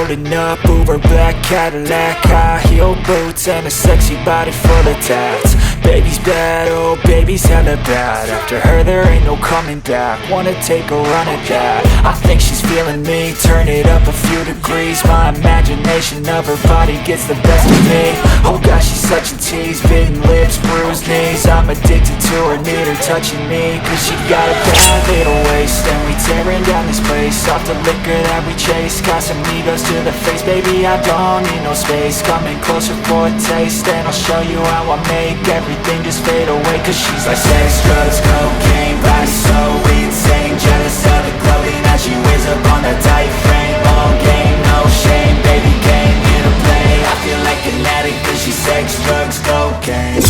Rolling up, Uber black Cadillac, high heel boots and a sexy body full of tats. Baby's bad, oh baby's hella bad. After her there ain't no coming back. Wanna take a run at that. I think she's feeling me, turn it up a few degrees. My imagination of her body gets the best of me. Oh gosh, she's such a tease, bitten lips, bruised knees. I'm addicted to her, need her touching me. Cause she got a bad little waist, and we tearing down this place off the liquor that we chase. Casamigos to the face, baby, I don't need no space. Coming closer for a taste, and I'll show you how I make everything just fade away. Cause she's like sex, drugs, cocaine, body so insane. Jealous of the clothing that she wears up on that tight frame. All game, no shame, baby came here to play. I feel like an addict cause she's sex, drugs, cocaine.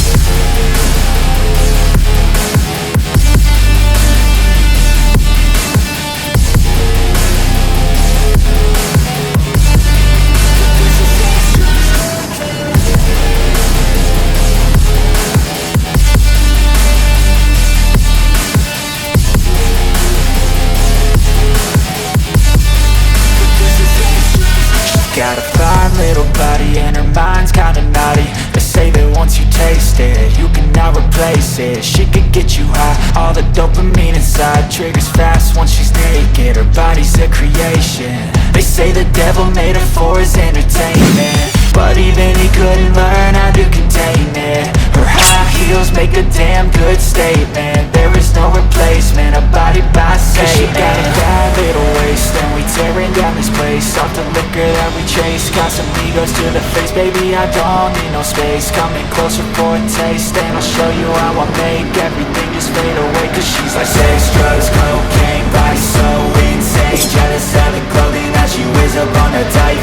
Got a fine little body and her mind's kinda naughty. They say that once you taste it, you cannot replace it. She could get you high, all the dopamine inside triggers fast once she's naked. Her body's a creation. They say the devil made her for his entertainment, but even he couldn't learn how to contain it. Her high heels make a damn good statement. There is no replacement, a body by Satan. She got a bad little waist, and we tearing down this place off the liquor that we chase. Casamigos to the face, baby, I don't need no space. Coming closer for a taste, and I'll show you how I make everything just fade away. Cause she's like sex, drugs, cocaine, body so insane. Jealous of the clothing that she wears up on her tight